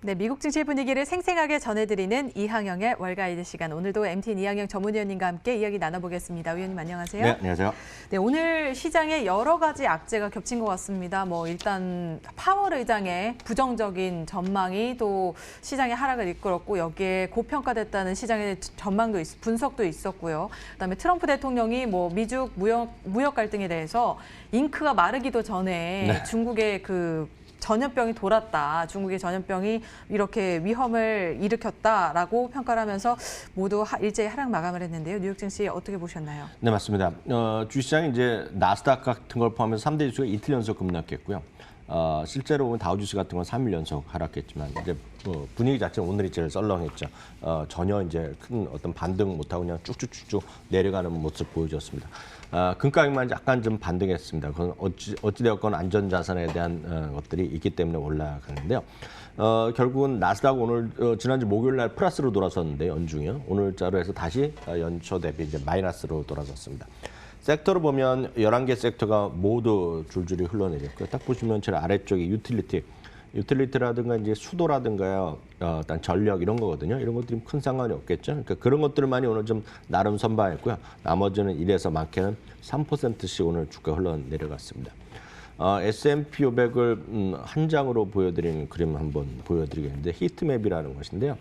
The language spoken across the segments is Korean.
네, 미국 증시 분위기를 생생하게 전해드리는 이항영의 월가이드 시간. 오늘도 MTN 이항영 전문위원님과 함께 이야기 나눠보겠습니다. 위원님 안녕하세요. 네, 안녕하세요. 네, 오늘 시장에 여러 가지 악재가 겹친 것 같습니다. 일단 파월 의장의 부정적인 전망이 또 시장의 하락을 이끌었고 여기에 고평가됐다는 시장의 전망도 분석도 있었고요. 그다음에 트럼프 대통령이 미중 무역 갈등에 대해서 잉크가 마르기도 전에 네. 중국의 전염병이 돌았다. 중국의 전염병이 이렇게 위험을 일으켰다라고 평가를 하면서 모두 일제히 하락 마감을 했는데요. 뉴욕 증시 어떻게 보셨나요? 네, 맞습니다. 주시장이 이제 나스닥 같은 걸 포함해서 3대 지수가 이틀 연속 급락했고요. 실제로 보면 다우지수 같은 건 3일 연속 하락했지만 이제 분위기 자체는 오늘이 제일 썰렁했죠. 전혀 이제 큰 어떤 반등 못하고 그냥 쭉쭉쭉쭉 내려가는 모습 보여줬습니다. 금가격만 약간 좀 반등했습니다. 그건 어찌되었건 안전자산에 대한 것들이 있기 때문에 올라가는데요. 결국은 나스닥 오늘 지난주 목요일 날 플러스로 돌아섰는데 연중이요. 오늘자로 해서 다시 연초 대비 이제 마이너스로 돌아섰습니다. 섹터로 보면 11개 섹터가 모두 줄줄이 흘러내렸고요. 딱 보시면 제일 아래쪽에 유틸리티라든가 이제 수도라든가요, 일단 전력 이런 거거든요. 이런 것들이 큰 상관이 없겠죠. 그러니까 그런 것들만이 오늘 좀 나름 선방했고요. 나머지는 1에서 많게는 3%씩 오늘 주가 흘러내려갔습니다. S&P 500을 한 장으로 보여드리는 그림 한번 보여드리겠는데 히트맵이라는 것인데요.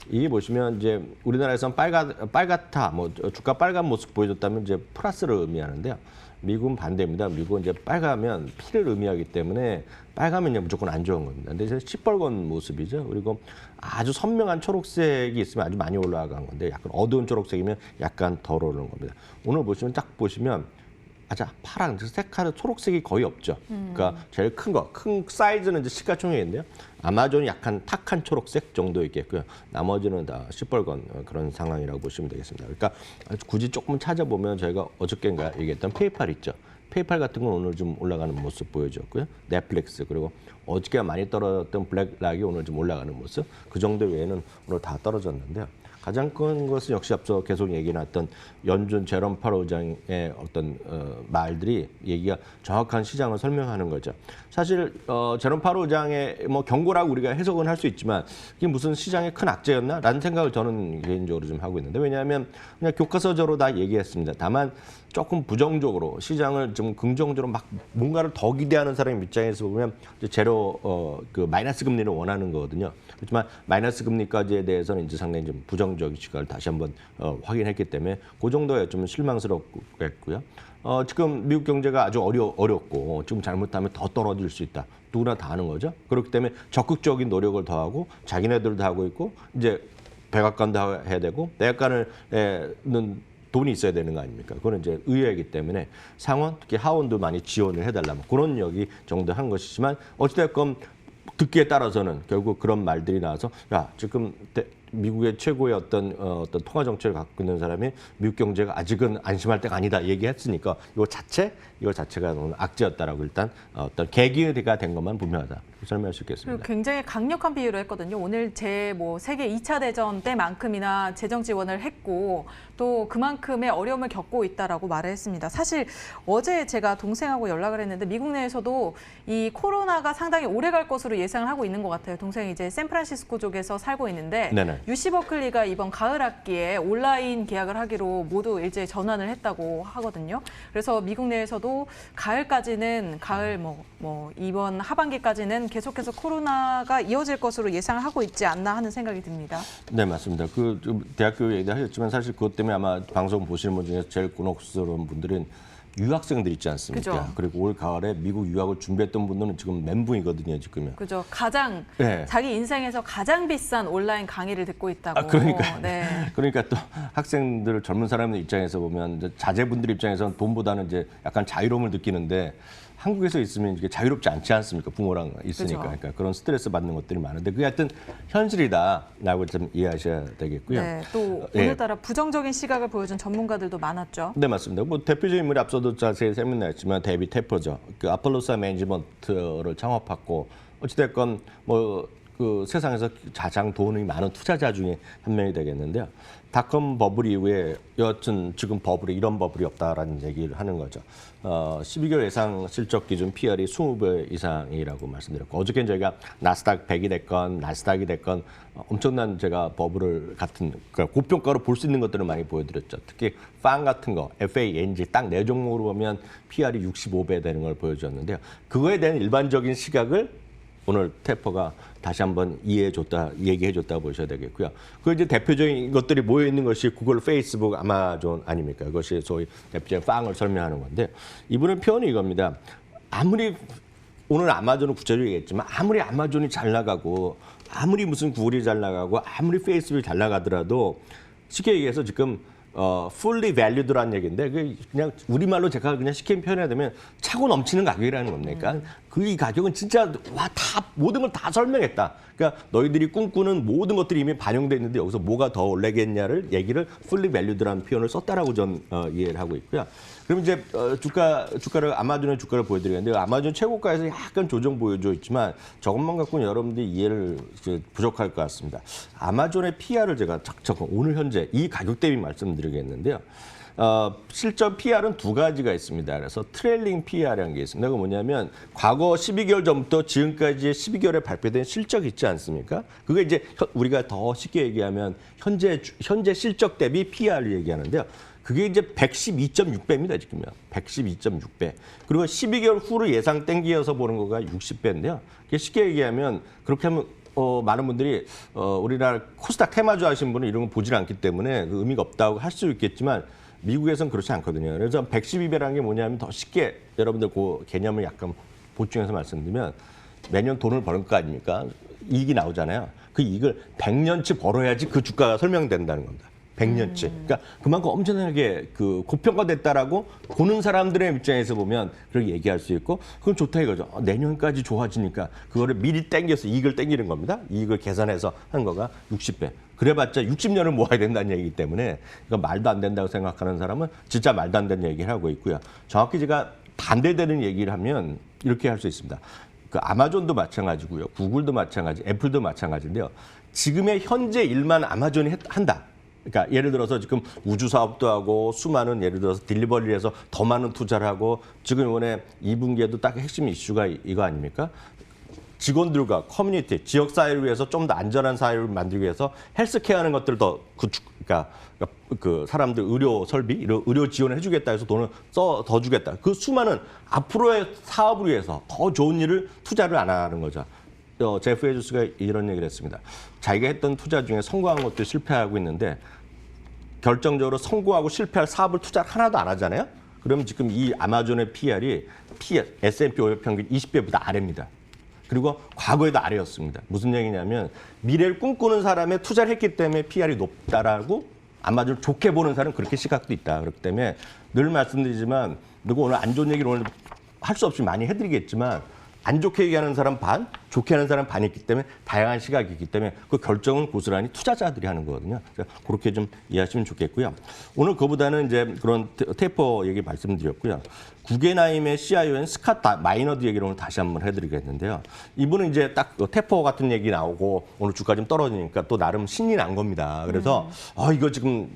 이게 보시면 이제 우리나라에서는 빨갛다, 주가 빨간 모습 보여줬다면 이제 플러스를 의미하는데요. 미국은 반대입니다. 미국은 이제 빨가면 피를 의미하기 때문에 빨가면 무조건 안 좋은 겁니다. 근데 이제 시뻘건 모습이죠. 그리고 아주 선명한 초록색이 있으면 아주 많이 올라간 건데 약간 어두운 초록색이면 약간 덜 오르는 겁니다. 오늘 보시면 딱 보시면 아주 파랑, 색깔은 초록색이 거의 없죠. 그러니까 제일 큰 사이즈는 이제 시가총액인데요. 아마존이 약간 탁한 초록색 정도 있겠고요. 나머지는 다 시뻘건 그런 상황이라고 보시면 되겠습니다. 그러니까 굳이 조금 찾아보면 저희가 어저께인가 얘기했던 페이팔 있죠. 페이팔 같은 건 오늘 좀 올라가는 모습 보여줬고요. 넷플릭스 그리고 어저께 많이 떨어졌던 블랙락이 오늘 좀 올라가는 모습. 그 정도 외에는 오늘 다 떨어졌는데요. 가장 큰 것은 역시 앞서 계속 얘기해놨던 연준 제롬 파월 의장의 어떤 말들이 얘기가 정확한 시장을 설명하는 거죠. 사실 제롬 파월 의장의 경고라고 우리가 해석은 할 수 있지만 이게 무슨 시장의 큰 악재였나라는 생각을 저는 개인적으로 좀 하고 있는데 왜냐하면 그냥 교과서적으로 다 얘기했습니다. 다만 조금 부정적으로 시장을 좀 긍정적으로 막 뭔가를 더 기대하는 사람의 입장에서 보면 제로 마이너스 금리를 원하는 거거든요. 그렇지만 마이너스 금리까지에 대해서는 이제 상당히 좀 부정적인 시각을 다시 한번 확인했기 때문에 그 정도에 좀 실망스럽겠고요. 지금 미국 경제가 아주 어렵고 지금 잘못하면 더 떨어질 수 있다. 누구나 다 아는 거죠. 그렇기 때문에 적극적인 노력을 더하고 자기네들도 하고 있고 이제 백악관도 해야 되고 대학가는 돈이 있어야 되는 거 아닙니까? 그거는 이제 의회이기 때문에 상원, 특히 하원도 많이 지원을 해달라면 그런 얘기 정도 한 것이지만 어찌됐건 듣기에 따라서는 결국 그런 말들이 나와서 야 지금 미국의 최고의 어떤 통화 정책을 갖고 있는 사람이 미국 경제가 아직은 안심할 때가 아니다 얘기했으니까 이거 자체가 오늘 악재였다라고 일단 어떤 계기가 된 것만 분명하다 설명할 수 있겠습니다. 굉장히 강력한 비유를 했거든요. 오늘 세계 2차 대전 때만큼이나 재정 지원을 했고 또 그만큼의 어려움을 겪고 있다라고 말을 했습니다. 사실 어제 제가 동생하고 연락을 했는데 미국 내에서도 이 코로나가 상당히 오래 갈 것으로 예상을 하고 있는 것 같아요. 동생이 이제 샌프란시스코 쪽에서 살고 있는데 네네. UC 버클리가 이번 가을 학기에 온라인 계약을 하기로 모두 일제히 전환을 했다고 하거든요. 그래서 미국 내에서도 가을까지는 이번 하반기까지는 계속해서 코로나가 이어질 것으로 예상을 하고 있지 않나 하는 생각이 듭니다. 네, 맞습니다. 대학교 얘기도 하셨지만 사실 그것 때문에 아마 방송 보시는 분 중에서 제일 곤혹스러운 분들은 유학생들 있지 않습니까? 그죠. 그리고 올 가을에 미국 유학을 준비했던 분들은 지금 멘붕이거든요, 지금은. 그죠. 자기 인생에서 가장 비싼 온라인 강의를 듣고 있다고. 그러니까 또 학생들, 젊은 사람들 입장에서 보면 자제분들 입장에서는 돈보다는 이제 약간 자유로움을 느끼는데 한국에서 있으면 이게 자유롭지 않지 않습니까? 부모랑 있으니까. 그죠. 그러니까 그런 스트레스 받는 것들이 많은데 그게 하여튼 현실이다라고 좀 이해하셔야 되겠고요. 네, 또 오늘따라 부정적인 시각을 보여준 전문가들도 많았죠. 네, 맞습니다. 대표적인 인물이 앞서도 자세히 설명했지만 데이빗 테퍼죠. 아폴로사 매니지먼트를 창업했고 어찌됐건 그 세상에서 가장 돈이 많은 투자자 중에 한 명이 되겠는데요. 닷컴 버블 이후에 여하튼 지금 버블이 이런 버블이 없다라는 얘기를 하는 거죠. 12개월 예상 실적 기준 PR이 20배 이상이라고 말씀드렸고 어저께 저희가 나스닥 100이 됐건 나스닥이 됐건 엄청난 제가 버블을 같은 그러니까 고평가로 볼 수 있는 것들을 많이 보여드렸죠. 특히 팡 같은 거, FANG 딱 네 종목으로 보면 PR이 65배 되는 걸 보여줬는데요. 그거에 대한 일반적인 시각을 오늘 테퍼가 다시 한번 얘기해줬다 보셔야 되겠고요. 그 이제 대표적인 것들이 모여 있는 것이 구글, 페이스북, 아마존 아닙니까? 그것이 소위 대표적인 팡을 설명하는 건데 이분의 표현이 이겁니다. 아무리 오늘 아마존은 구체적으로 얘기했지만 아무리 아마존이 잘 나가고 아무리 무슨 구글이 잘 나가고 아무리 페이스북이 잘 나가더라도 쉽게 얘기해서 지금 fully valued라는 얘기인데 그냥 우리말로 제가 그냥 쉽게 표현하자면 차고 넘치는 가격이라는 겁니까? 그 이 가격은 진짜 다 모든 걸 다 설명했다. 그러니까 너희들이 꿈꾸는 모든 것들이 이미 반영돼 있는데 여기서 뭐가 더 올라겠냐를 얘기를 fully valued라는 표현을 썼다라고 전 이해를 하고 있고요. 그럼 이제 주가를 아마존의 주가를 보여드리는데 아마존 최고가에서 약간 조정 보여줘 있지만 저것만 갖고는 여러분들이 이해를 부족할 것 같습니다. 아마존의 PR을 제가 오늘 현재 이 가격 대비 말씀드리겠는데요. 실전 PR은 두 가지가 있습니다. 그래서 트레일링 PR이라는 게 있습니다. 그게 뭐냐면 과거 12개월 전부터 지금까지의 12개월에 발표된 실적이 있지 않습니까? 그게 이제 우리가 더 쉽게 얘기하면 현재 실적 대비 PR을 얘기하는데요. 그게 이제 112.6배입니다, 지금요. 112.6배. 그리고 12개월 후를 예상 땡기어서 보는 거가 60배인데요. 쉽게 얘기하면 그렇게 하면 많은 분들이 우리나라 코스닥 테마주 하신 분은 이런 거 보질 않기 때문에 그 의미가 없다고 할 수 있겠지만 미국에서는 그렇지 않거든요. 그래서 112배라는 게 뭐냐면 더 쉽게 여러분들 그 개념을 약간 보충해서 말씀드리면 매년 돈을 버는 거 아닙니까? 이익이 나오잖아요. 그 이익을 100년치 벌어야지 그 주가가 설명된다는 겁니다. 100년치. 그러니까 그만큼 엄청나게 그 고평가됐다라고 보는 사람들의 입장에서 보면 그렇게 얘기할 수 있고 그건 좋다 이거죠. 내년까지 좋아지니까 그거를 미리 땡겨서 이익을 땡기는 겁니다. 이익을 계산해서 한 거가 60배. 그래봤자 60년을 모아야 된다는 얘기이기 때문에 이거 말도 안 된다고 생각하는 사람은 진짜 말도 안 되는 얘기를 하고 있고요. 정확히 제가 반대되는 얘기를 하면 이렇게 할 수 있습니다. 그 아마존도 마찬가지고요. 구글도 마찬가지, 애플도 마찬가지인데요. 지금의 현재 일만 아마존이 한다. 그러니까 예를 들어서 지금 우주 사업도 하고 수많은 예를 들어서 딜리버리에서 더 많은 투자를 하고 지금 이번에 2분기에도 딱 핵심 이슈가 이거 아닙니까? 직원들과 커뮤니티, 지역 사회를 위해서 좀 더 안전한 사회를 만들기 위해서 헬스케어 하는 것들 더 그러니까 그 사람들 의료 설비, 의료 지원을 해주겠다 해서 돈을 더 주겠다. 그 수많은 앞으로의 사업을 위해서 더 좋은 일을 투자를 안 하는 거죠. 제프 베조스가 이런 얘기를 했습니다. 자기가 했던 투자 중에 성공한 것도 실패하고 있는데 결정적으로 성공하고 실패할 사업을 투자를 하나도 안 하잖아요. 그러면 지금 이 아마존의 PR이 S&P 500 평균 20배보다 아래입니다. 그리고 과거에도 아래였습니다. 무슨 얘기냐면 미래를 꿈꾸는 사람의 투자를 했기 때문에 PR이 높다라고 아마존을 좋게 보는 사람은 그렇게 시각도 있다. 그렇기 때문에 늘 말씀드리지만 누구 오늘 안 좋은 얘기를 오늘 할 수 없이 많이 해드리겠지만 안 좋게 얘기하는 사람 반, 좋게 하는 사람 반이 있기 때문에 다양한 시각이 있기 때문에 그 결정은 고스란히 투자자들이 하는 거거든요. 그래서 그렇게 좀 이해하시면 좋겠고요. 오늘 그보다는 이제 그런 테이퍼 얘기 말씀드렸고요. 구겐하임의 CIO인 스캇 마이너드 얘기를 오늘 다시 한번 해드리겠는데요. 이분은 이제 딱 테이퍼 같은 얘기 나오고 오늘 주가 좀 떨어지니까 또 나름 신이 난 겁니다. 그래서 이거 지금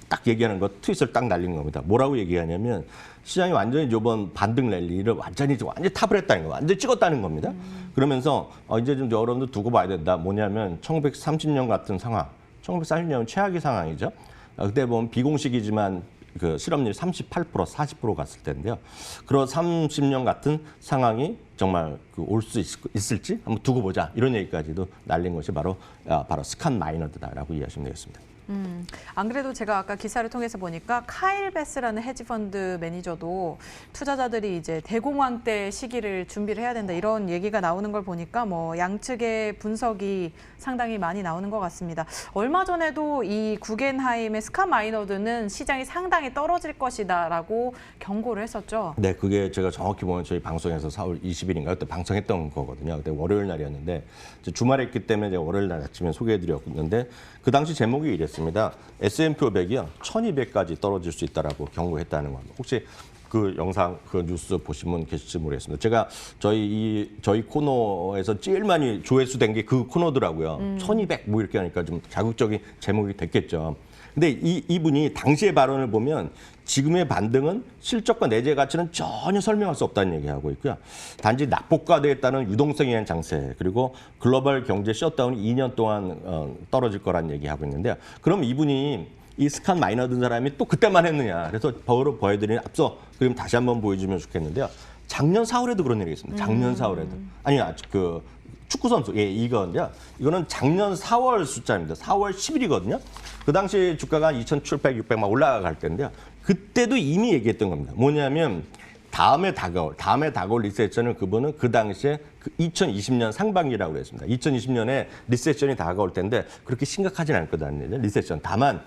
딱 얘기하는 거 트윗을 딱 날린 겁니다. 뭐라고 얘기하냐면 시장이 완전히 이번 반등 랠리를 완전히 탑을 했다는 거, 완전히 찍었다는 겁니다. 그러면서 이제 좀 여러분들 두고 봐야 된다. 뭐냐면 1930년 같은 상황, 1930년은 최악의 상황이죠. 그때 보면 비공식이지만 그 실업률 38%, 40% 갔을 텐데요. 그런 30년 같은 상황이 정말 올 수 있을지 한번 두고 보자. 이런 얘기까지도 날린 것이 바로 스캇 마이너드다라고 이해하시면 되겠습니다. 안 그래도 제가 아까 기사를 통해서 보니까 카일 베스라는 헤지펀드 매니저도 투자자들이 이제 대공황 때 시기를 준비를 해야 된다 이런 얘기가 나오는 걸 보니까 뭐 양측의 분석이 상당히 많이 나오는 것 같습니다. 얼마 전에도 이 구겐하임의 스캇 마이너드는 시장이 상당히 떨어질 것이다라고 경고를 했었죠. 네, 그게 제가 정확히 보면 저희 방송에서 4월 20일인가 그때 방송했던 거거든요. 그때 월요일 날이었는데 주말에 있기 때문에 제가 월요일 날 아침에 소개해드렸는데 그 당시 제목이 이랬습니다. S&P 500이요 1200까지 떨어질 수 있다라고 경고했다는 겁니다. 혹시 그 영상, 그 뉴스 보시면 계실지 모르겠습니다. 제가 저희 코너에서 제일 많이 조회수 된 게 그 코너더라고요. 1200 뭐 이렇게 하니까 좀 자극적인 제목이 됐겠죠. 근데 이분이 당시의 발언을 보면 지금의 반등은 실적과 내재 가치는 전혀 설명할 수 없다는 얘기하고 있고요. 단지 낙폭과대했다는 유동성에 의한 장세, 그리고 글로벌 경제 셧다운이 2년 동안 떨어질 거라는 얘기하고 있는데요. 그럼 이분이 이 스칸 많이 넣은 사람이 또 그때만 했느냐. 그래서 버로 보여드리는 앞서 그림 다시 한번 보여주면 좋겠는데요. 작년 4월에도 그런 일이 있습니다. 작년 4월에도. 아니, 그 축구 선수, 예, 이거는요. 이거는 작년 4월 숫자입니다. 4월 10일이거든요. 그 당시 주가가 2,700, 600 막 올라갈 때인데요. 그때도 이미 얘기했던 겁니다. 뭐냐면 다음에 다가올 리세션을 그분은 그 당시에 2020년 상반기라고 그랬습니다. 2020년에 리세션이 다가올 텐데 그렇게 심각하진 않을 거다는 리세션. 다만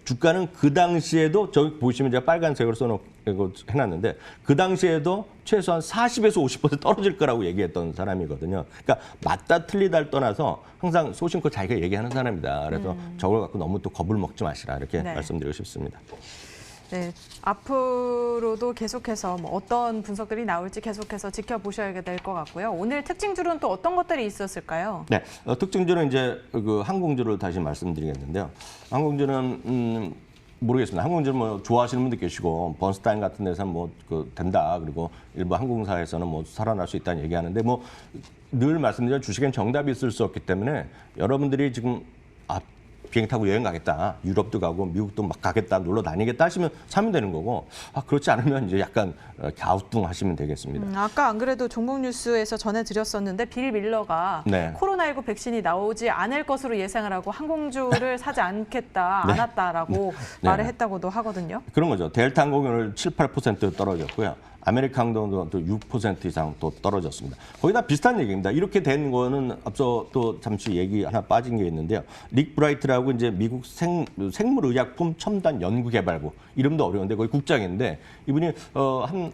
주가는 그 당시에도 저기 보시면 제가 빨간색으로 써놓고 해놨는데 그 당시에도 최소한 40에서 50% 떨어질 거라고 얘기했던 사람이거든요. 그러니까 맞다 틀리다를 떠나서 항상 소신껏 자기가 얘기하는 사람이다. 그래서 저걸 갖고 너무 또 겁을 먹지 마시라 이렇게 네. 말씀드리고 싶습니다. 네, 앞으로도 계속해서 뭐 어떤 분석들이 나올지 계속해서 지켜보셔야 될 것 같고요. 오늘 특징주로는 또 어떤 것들이 있었을까요? 네, 특징주는 이제 그 항공주를 다시 말씀드리겠는데요. 항공주는 모르겠습니다. 항공주는 뭐 좋아하시는 분도 계시고 번스타인 같은 데서는 뭐 그 된다. 그리고 일부 항공사에서는 뭐 살아날 수 있다는 얘기하는데 뭐 늘 말씀드린 주식엔 정답이 있을 수 없기 때문에 여러분들이 지금 비행기 타고 여행 가겠다. 유럽도 가고 미국도 막 가겠다. 놀러 다니겠다 하시면 사면 되는 거고 그렇지 않으면 이제 약간 갸우뚱하시면 되겠습니다. 아까 안 그래도 종목 뉴스에서 전해드렸었는데 빌 밀러가 네. 코로나19 백신이 나오지 않을 것으로 예상을 하고 항공주를 사지 않겠다, 네. 않았다라고 네. 말을 했다고도 하거든요. 그런 거죠. 델타 항공이 오늘 7, 8% 떨어졌고요. 아메리카 항공도 또 6% 이상 또 떨어졌습니다. 거의 다 비슷한 얘기입니다. 이렇게 된 거는 앞서 또 잠시 얘기 하나 빠진 게 있는데요. 릭 브라이트라고 이제 미국 생물의약품 첨단 연구개발부 이름도 어려운데 거의 국장인데 이분이 한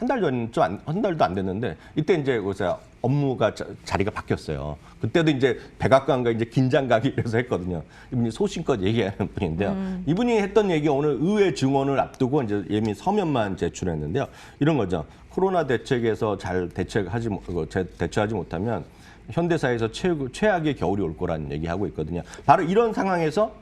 달 전 좀 한 달도 안 됐는데 이때 이제 거기서 업무가 자리가 바뀌었어요. 그때도 이제 백악관과 이제 긴장감이 이래서 했거든요. 이분이 소신껏 얘기하는 분인데요. 이분이 했던 얘기 오늘 의회 증언을 앞두고 이제 예미 서면만 제출했는데요. 이런 거죠. 코로나 대책에서 잘 대처하지 못하면 현대사에서 최악의 겨울이 올 거라는 얘기하고 있거든요. 바로 이런 상황에서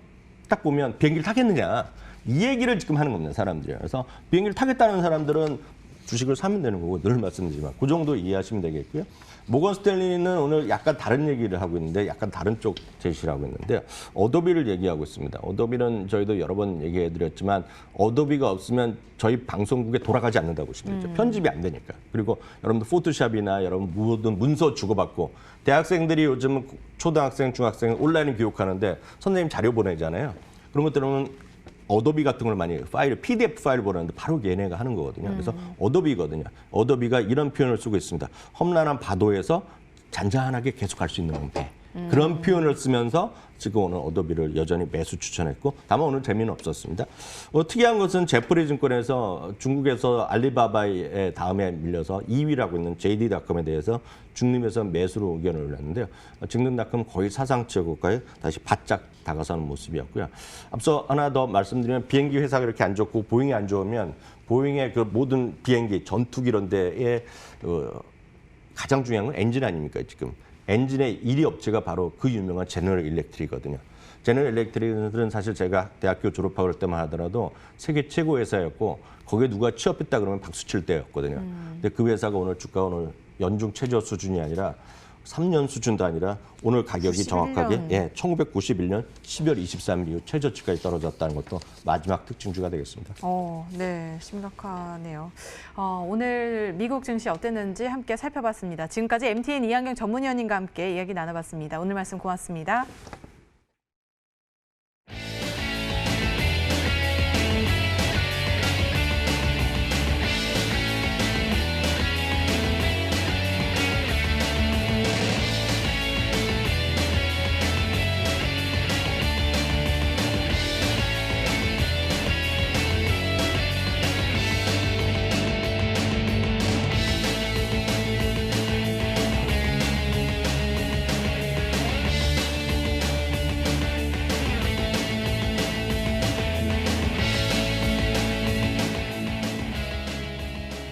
딱 보면 비행기를 타겠느냐 이 얘기를 지금 하는 겁니다. 사람들이. 그래서 비행기를 타겠다는 사람들은 주식을 사면 되는 거고 늘 말씀드리지만 그 정도 이해하시면 되겠고요. 모건 스탠리는 오늘 약간 다른 얘기를 하고 있는데 약간 다른 쪽 제시를 하고 있는데요. 어도비를 얘기하고 있습니다. 어도비는 저희도 여러 번 얘기해드렸지만 어도비가 없으면 저희 방송국에 돌아가지 않는다고 보시면 되죠. 편집이 안 되니까. 그리고 여러분들 포토샵이나 여러분 모든 문서 주고받고 대학생들이 요즘 초등학생, 중학생 온라인 교육하는데 선생님 자료 보내잖아요. 그런 것들은 어도비 같은 걸 많이 PDF 파일 보내는데 바로 얘네가 하는 거거든요. 그래서 어도비거든요. 어도비가 이런 표현을 쓰고 있습니다. 험난한 바도에서 잔잔하게 계속 갈 수 있는 형태. 그런 표현을 쓰면서 지금 오늘 어도비를 여전히 매수 추천했고 다만 오늘 재미는 없었습니다. 특이한 것은 제프리 증권에서 중국에서 알리바바의 다음에 밀려서 2위라고 있는 JD.com에 대해서 중림에서 매수로 의견을 올렸는데요. JD.com 거의 사상 최고가에 다시 바짝 다가서는 모습이었고요. 앞서 하나 더 말씀드리면 비행기 회사가 이렇게 안 좋고 보잉이 안 좋으면 보잉의 그 모든 비행기 전투기 이런 데에 가장 중요한 건 엔진 아닙니까 지금. 엔진의 1위 업체가 바로 그 유명한 제너럴 일렉트릭이거든요. 제너럴 일렉트릭은 사실 제가 대학교 졸업하고 그럴 때만 하더라도 세계 최고 회사였고 거기에 누가 취업했다 그러면 박수 칠 때였거든요. 근데 그 회사가 오늘 주가가 오늘 연중 최저 수준이 아니라 3년 수준도 아니라 오늘 가격이 91년. 정확하게 1991년 12월 23일 이후 최저치까지 떨어졌다는 것도 마지막 특징주가 되겠습니다. 네, 심각하네요. 오늘 미국 증시 어땠는지 함께 살펴봤습니다. 지금까지 MTN 이한경 전문위원님과 함께 이야기 나눠봤습니다. 오늘 말씀 고맙습니다.